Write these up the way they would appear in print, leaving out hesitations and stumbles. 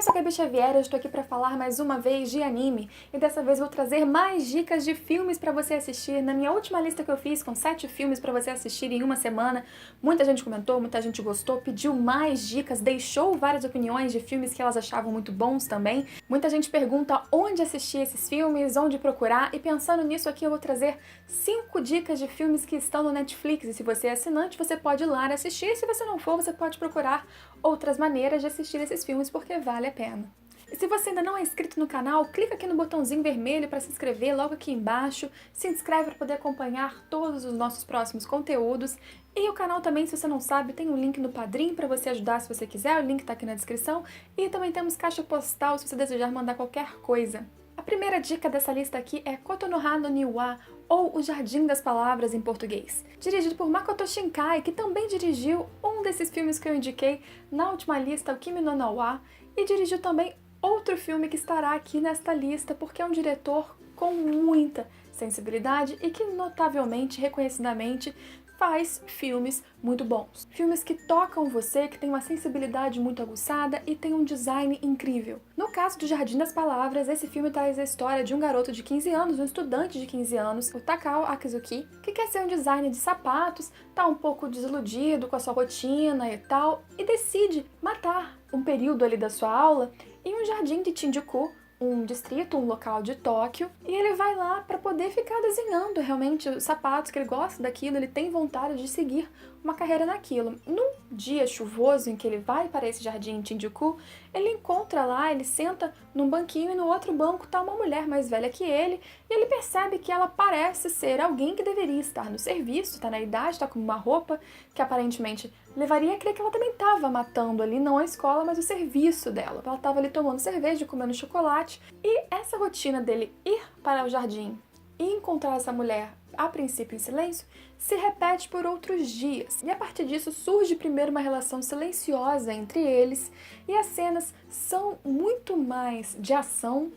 eu sou a Gabi Xavier, eu estou aqui para falar mais uma vez de anime e dessa vez vou trazer mais dicas de filmes para você assistir. Na minha última lista que eu fiz com 7 filmes para você assistir em uma semana, muita gente comentou, muita gente gostou, pediu mais dicas, deixou várias opiniões de filmes que elas achavam muito bons também. Muita gente pergunta onde assistir esses filmes, onde procurar, e pensando nisso aqui eu vou trazer 5 dicas de filmes que estão no Netflix, e se você é assinante você pode ir lá assistir, e se você não for você pode procurar outras maneiras de assistir esses filmes porque vale a pena. E se você ainda não é inscrito no canal, clica aqui no botãozinho vermelho para se inscrever logo aqui embaixo, se inscreve para poder acompanhar todos os nossos próximos conteúdos. E o canal também, se você não sabe, tem um link no Padrim para você ajudar se você quiser, o link está aqui na descrição. E também temos caixa postal se você desejar mandar qualquer coisa. A primeira dica dessa lista aqui é Kotonoha no Niwa, ou O Jardim das Palavras em português. Dirigido por Makoto Shinkai, que também dirigiu um desses filmes que eu indiquei na última lista, o Kimi no Na wa, e dirigiu também outro filme que estará aqui nesta lista, porque é um diretor com muita sensibilidade e que notavelmente, reconhecidamente, faz filmes muito bons. Filmes que tocam você, que tem uma sensibilidade muito aguçada e tem um design incrível. No caso do Jardim das Palavras, esse filme traz a história de um garoto de 15 anos, um estudante de 15 anos, o Takao Akizuki, que quer ser um designer de sapatos, tá um pouco desiludido com a sua rotina e tal, e decide matar um período ali da sua aula em um jardim de Shinjuku, um distrito, um local de Tóquio, e ele vai lá para poder ficar desenhando realmente os sapatos, que ele gosta daquilo, ele tem vontade de seguir uma carreira naquilo. Num dia chuvoso em que ele vai para esse jardim em Shinjuku, ele encontra lá, ele senta num banquinho e no outro banco está uma mulher mais velha que ele, e ele percebe que ela parece ser alguém que deveria estar no serviço, está na idade, está com uma roupa que aparentemente levaria a crer que ela também estava matando ali, não a escola, mas o serviço dela. Ela estava ali tomando cerveja, comendo chocolate, e essa rotina dele ir para o jardim e encontrar essa mulher, a princípio em silêncio, se repete por outros dias. E a partir disso surge primeiro uma relação silenciosa entre eles, e as cenas são muito mais de ação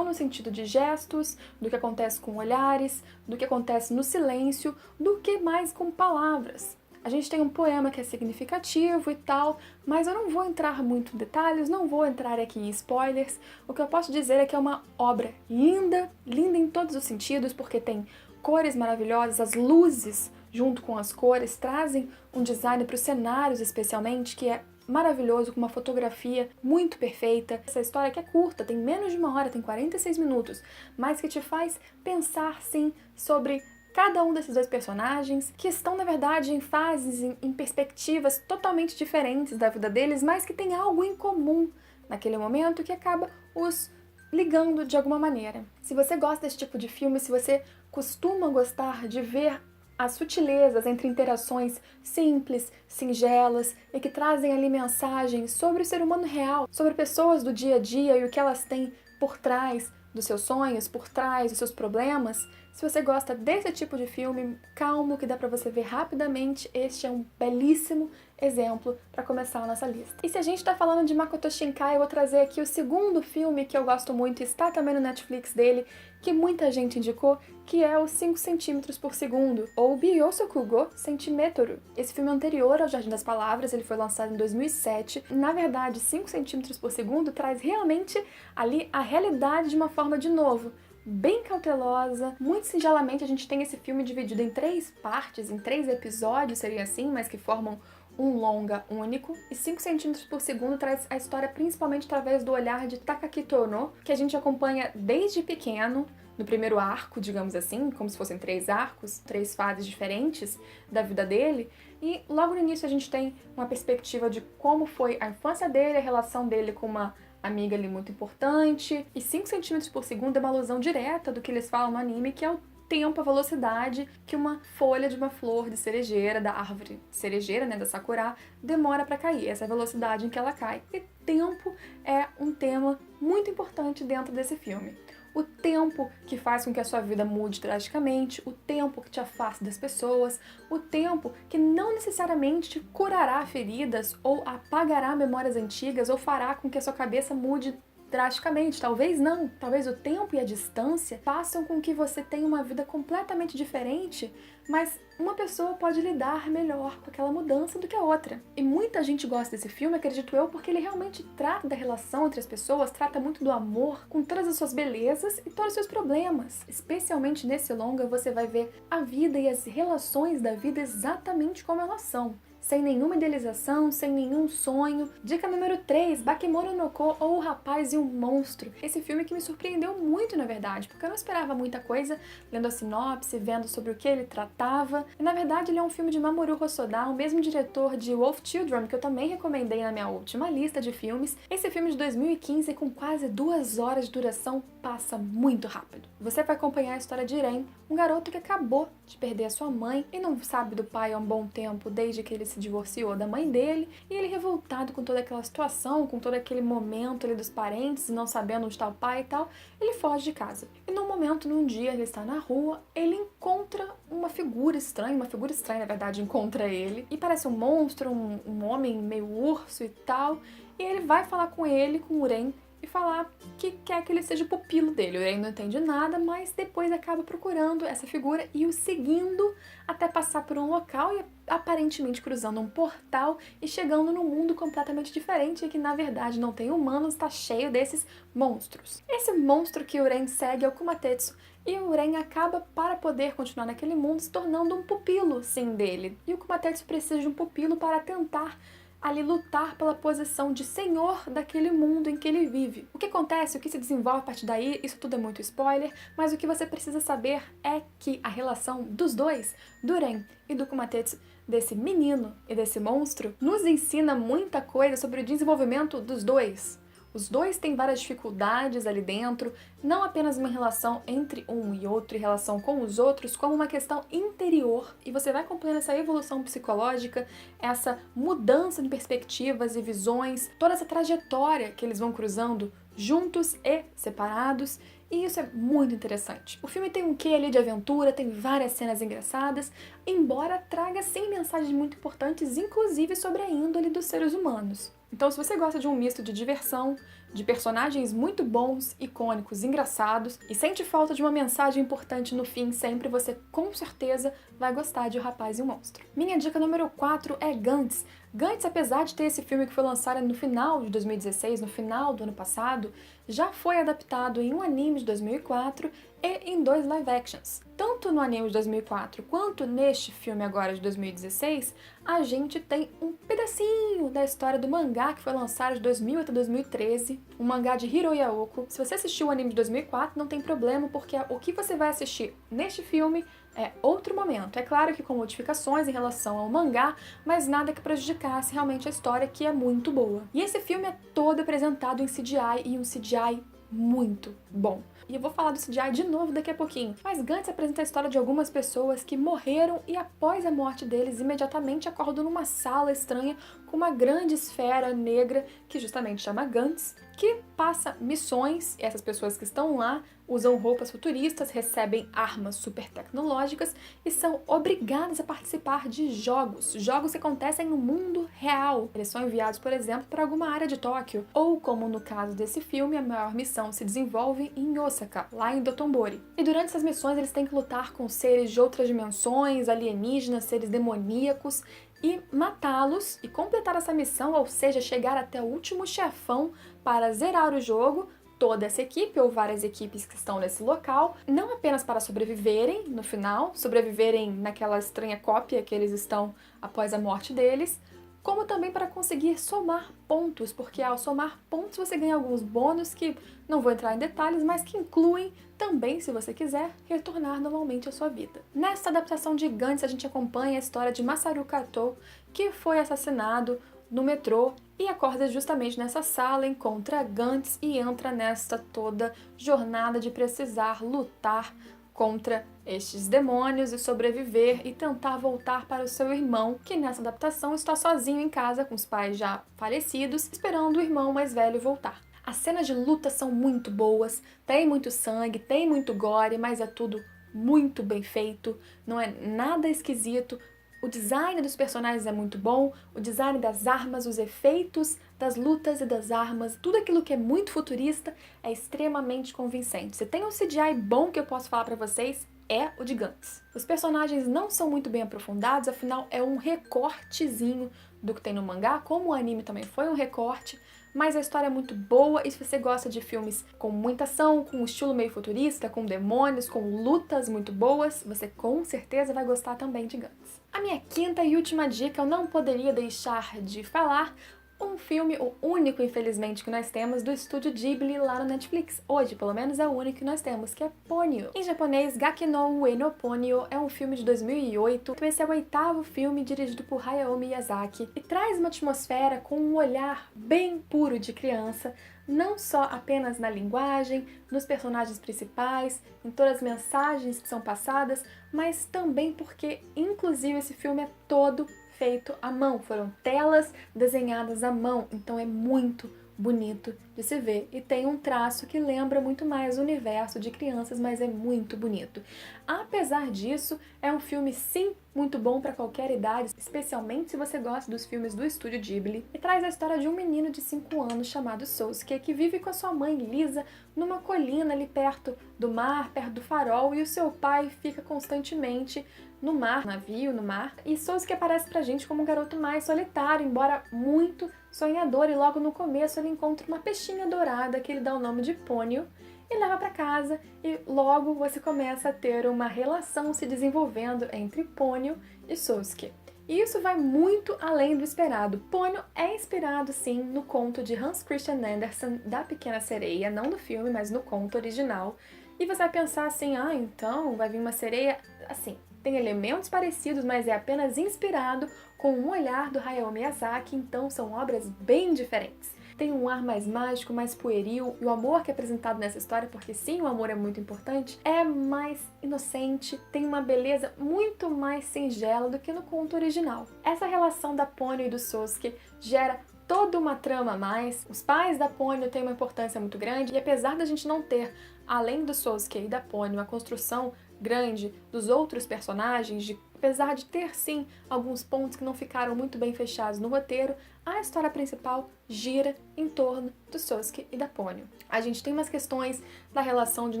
no sentido de gestos, do que acontece com olhares, do que acontece no silêncio, do que mais com palavras. A gente tem um poema que é significativo e tal, mas eu não vou entrar muito em detalhes, não vou entrar aqui em spoilers. O que eu posso dizer é que é uma obra linda, linda em todos os sentidos, porque tem cores maravilhosas, as luzes junto com as cores trazem um design para os cenários especialmente, que é maravilhoso, com uma fotografia muito perfeita. Essa história que é curta, tem menos de 1 hora, tem 46 minutos, mas que te faz pensar sim sobre cada um desses dois personagens, que estão, na verdade, em fases, em perspectivas totalmente diferentes da vida deles, mas que tem algo em comum naquele momento que acaba os ligando de alguma maneira. Se você gosta desse tipo de filme, se você costuma gostar de ver as sutilezas entre interações simples, singelas e que trazem ali mensagens sobre o ser humano real, sobre pessoas do dia a dia e o que elas têm por trás dos seus sonhos, por trás dos seus problemas, se você gosta desse tipo de filme calmo, que dá pra você ver rapidamente, este é um belíssimo exemplo para começar a nossa lista. E se a gente tá falando de Makoto Shinkai, eu vou trazer aqui o segundo filme que eu gosto muito, e está também no Netflix dele, que muita gente indicou, que é o 5 centímetros por segundo, ou Byosokugo Centimetro. Esse filme é anterior ao Jardim das Palavras, ele foi lançado em 2007. Na verdade, 5 centímetros por segundo traz realmente ali a realidade de uma forma de novo, bem cautelosa. Muito singelamente a gente tem esse filme dividido em 3 partes, em 3 episódios, seria assim, mas que formam um longa único, e 5 centímetros por segundo traz a história principalmente através do olhar de Takaki Ono, que a gente acompanha desde pequeno, no primeiro arco, digamos assim, como se fossem 3 arcos, 3 fases diferentes da vida dele, e logo no início a gente tem uma perspectiva de como foi a infância dele, a relação dele com uma amiga ali muito importante, e 5 centímetros por segundo é uma alusão direta do que eles falam no anime, que é o tempo, a velocidade que uma folha de uma flor de cerejeira, da árvore cerejeira, né, da sakura, demora para cair, essa é a velocidade em que ela cai. E tempo é um tema muito importante dentro desse filme. O tempo que faz com que a sua vida mude drasticamente, o tempo que te afasta das pessoas, o tempo que não necessariamente te curará feridas ou apagará memórias antigas ou fará com que a sua cabeça mude drasticamente. Talvez não, talvez o tempo e a distância façam com que você tenha uma vida completamente diferente, mas uma pessoa pode lidar melhor com aquela mudança do que a outra. E muita gente gosta desse filme, acredito eu, porque ele realmente trata da relação entre as pessoas, trata muito do amor, com todas as suas belezas e todos os seus problemas. Especialmente nesse longa, você vai ver a vida e as relações da vida exatamente como elas são. Sem nenhuma idealização, sem nenhum sonho. Dica número 3, Bakemono no Ko, ou O Rapaz e o Monstro. Esse filme que me surpreendeu muito, na verdade, porque eu não esperava muita coisa, lendo a sinopse, vendo sobre o que ele tratava. E, na verdade, ele é um filme de Mamoru Hosoda, o mesmo diretor de Wolf Children, que eu também recomendei na minha última lista de filmes. Esse filme de 2015, com quase 2 horas de duração, passa muito rápido. Você vai acompanhar a história de Ren, um garoto que acabou de perder a sua mãe e não sabe do pai há um bom tempo, desde que ele se divorciou da mãe dele, e ele revoltado com toda aquela situação, com todo aquele momento ali dos parentes, não sabendo onde está o pai e tal, ele foge de casa. E num dia, ele está na rua, ele encontra uma figura estranha na verdade encontra ele, e parece um monstro, um homem meio urso e tal, e ele vai falar com ele, com o Ren, e falar que quer que ele seja o pupilo dele. O Ren não entende nada, mas depois acaba procurando essa figura e o seguindo até passar por um local e aparentemente cruzando um portal e chegando num mundo completamente diferente e que na verdade não tem humanos, está cheio desses monstros. Esse monstro que o Ren segue é o Kumatetsu, e o Ren acaba, para poder continuar naquele mundo, se tornando um pupilo, sim, dele. E o Kumatetsu precisa de um pupilo para tentar ali lutar pela posição de senhor daquele mundo em que ele vive. O que acontece, o que se desenvolve a partir daí, isso tudo é muito spoiler, mas o que você precisa saber é que a relação dos dois, do Ren e do Kumatetsu, desse menino e desse monstro, nos ensina muita coisa sobre o desenvolvimento dos dois. Os dois têm várias dificuldades ali dentro, não apenas uma relação entre um e outro, em relação com os outros, como uma questão interior. E você vai acompanhando essa evolução psicológica, essa mudança de perspectivas e visões, toda essa trajetória que eles vão cruzando juntos e separados. E isso é muito interessante. O filme tem um quê ali de aventura, tem várias cenas engraçadas, embora traga sim mensagens muito importantes, inclusive sobre a índole dos seres humanos. Então, se você gosta de um misto de diversão, de personagens muito bons, icônicos, engraçados, e sente falta de uma mensagem importante no fim sempre, você com certeza vai gostar de O Rapaz e o Monstro. Minha dica número 4 é Gantz. Gantz, apesar de ter esse filme que foi lançado no final de 2016, no final do ano passado, já foi adaptado em um anime de 2004 e em 2 live actions. Tanto no anime de 2004 quanto neste filme agora de 2016, a gente tem um pedacinho da história do mangá que foi lançado de 2000 até 2013, um mangá de Hiro Yaoko. Se você assistiu o anime de 2004, não tem problema, porque o que você vai assistir neste filme é outro momento. É claro que com modificações em relação ao mangá, mas nada que prejudicasse realmente a história, que é muito boa. E esse filme é todo apresentado em CGI, e um CGI muito bom. E eu vou falar do CGI de novo daqui a pouquinho. Mas Gantz apresenta a história de algumas pessoas que morreram e após a morte deles imediatamente acordam numa sala estranha com uma grande esfera negra que justamente chama Gantz, que passa missões. E essas pessoas que estão lá usam roupas futuristas, recebem armas super tecnológicas e são obrigadas a participar de jogos que acontecem no mundo real. Eles são enviados, por exemplo, para alguma área de Tóquio, ou como no caso desse filme, a maior missão se desenvolve em Osaka, lá em Dotonbori. E durante essas missões eles têm que lutar com seres de outras dimensões, alienígenas, seres demoníacos, e matá-los e completar essa missão, ou seja, chegar até o último chefão para zerar o jogo. Toda essa equipe, ou várias equipes que estão nesse local, não apenas para sobreviverem no final, sobreviverem naquela estranha cópia que eles estão após a morte deles, como também para conseguir somar pontos, porque ao somar pontos você ganha alguns bônus que não vou entrar em detalhes, mas que incluem também, se você quiser, retornar normalmente à sua vida. Nesta adaptação de Gantz, a gente acompanha a história de Masaru Kato, que foi assassinado no metrô e acorda justamente nessa sala, encontra Gantz e entra nesta toda jornada de precisar lutar contra estes demônios e sobreviver e tentar voltar para o seu irmão, que nessa adaptação está sozinho em casa com os pais já falecidos, esperando o irmão mais velho voltar. As cenas de luta são muito boas, tem muito sangue, tem muito gore, mas é tudo muito bem feito, não é nada esquisito, O design dos personagens é muito bom, o design das armas, os efeitos das lutas e das armas, tudo aquilo que é muito futurista é extremamente convincente. Se tem um CGI bom que eu posso falar pra vocês, é o de Gantz. Os personagens não são muito bem aprofundados, afinal é um recortezinho do que tem no mangá, como o anime também foi um recorte, mas a história é muito boa e se você gosta de filmes com muita ação, com um estilo meio futurista, com demônios, com lutas muito boas, você com certeza vai gostar também de Gantz. A minha quinta e última dica, eu não poderia deixar de falar, um filme, o único, infelizmente, que nós temos do estúdio Ghibli lá no Netflix. Hoje, pelo menos, é o único que nós temos, que é Ponyo. Em japonês, Gaki no Ue no Ponyo é um filme de 2008. Esse é o 8º filme dirigido por Hayao Miyazaki e traz uma atmosfera com um olhar bem puro de criança, não só apenas na linguagem, nos personagens principais, em todas as mensagens que são passadas, mas também porque, inclusive, esse filme é todo feito à mão, foram telas desenhadas à mão, então é muito bonito de se ver e tem um traço que lembra muito mais o universo de crianças, mas é muito bonito. Apesar disso, é um filme sim muito bom para qualquer idade, especialmente se você gosta dos filmes do estúdio Ghibli, e traz a história de um menino de 5 anos chamado Sousuke, que vive com a sua mãe Lisa numa colina ali perto do mar, perto do farol, e o seu pai fica constantemente no mar, navio, no mar, e Sousuke aparece pra gente como um garoto mais solitário, embora muito sonhador, e logo no começo ele encontra uma peixinha dourada que ele dá o nome de Ponyo e leva para casa, e logo você começa a ter uma relação se desenvolvendo entre Ponyo e Sousuke. E isso vai muito além do esperado. Ponyo é inspirado, sim, no conto de Hans Christian Andersen, da Pequena Sereia, não no filme, mas no conto original. E você vai pensar assim, ah, então vai vir uma sereia... Assim, tem elementos parecidos, mas é apenas inspirado com um olhar do Hayao Miyazaki, então são obras bem diferentes. Tem um ar mais mágico, mais pueril, e o amor que é apresentado nessa história, porque sim, o amor é muito importante, é mais inocente, tem uma beleza muito mais singela do que no conto original. Essa relação da Ponyo e do Sousuke gera toda uma trama a mais. Os pais da Ponyo têm uma importância muito grande, e apesar da gente não ter, além do Sousuke e da Ponyo, uma construção grande dos outros personagens, apesar de ter sim alguns pontos que não ficaram muito bem fechados no roteiro, a história principal gira em torno do Sousuke e da Ponyo. A gente tem umas questões da relação de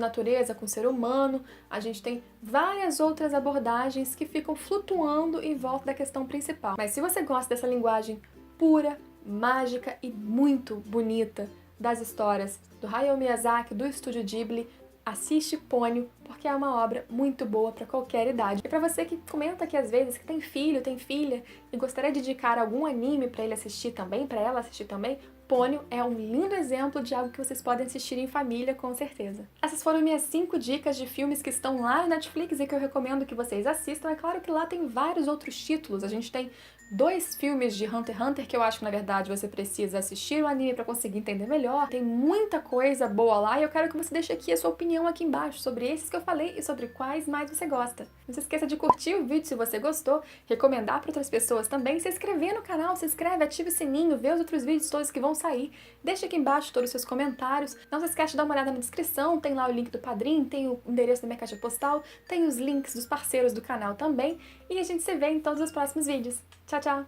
natureza com o ser humano, a gente tem várias outras abordagens que ficam flutuando em volta da questão principal. Mas se você gosta dessa linguagem pura, mágica e muito bonita das histórias do Hayao Miyazaki, do estúdio Ghibli, assiste Ponyo, porque é uma obra muito boa para qualquer idade. E para você que comenta aqui às vezes que tem filho, tem filha e gostaria de indicar algum anime para ele assistir também, para ela assistir também, Ponyo é um lindo exemplo de algo que vocês podem assistir em família, com certeza. Essas foram minhas 5 dicas de filmes que estão lá no Netflix e que eu recomendo que vocês assistam. É claro que lá tem vários outros títulos. A gente tem 2 filmes de Hunter x Hunter que eu acho que, na verdade, você precisa assistir o anime para conseguir entender melhor. Tem muita coisa boa lá e eu quero que você deixe aqui a sua opinião aqui embaixo sobre esses que eu falei e sobre quais mais você gosta. Não se esqueça de curtir o vídeo se você gostou, recomendar para outras pessoas também, se inscrever no canal, se inscreve, ativa o sininho, vê os outros vídeos todos que vão sair. Deixa aqui embaixo todos os seus comentários. Não se esqueça de dar uma olhada na descrição, tem lá o link do Padrim, tem o endereço da minha caixa postal, tem os links dos parceiros do canal também. E a gente se vê em todos os próximos vídeos. Tchau, tchau!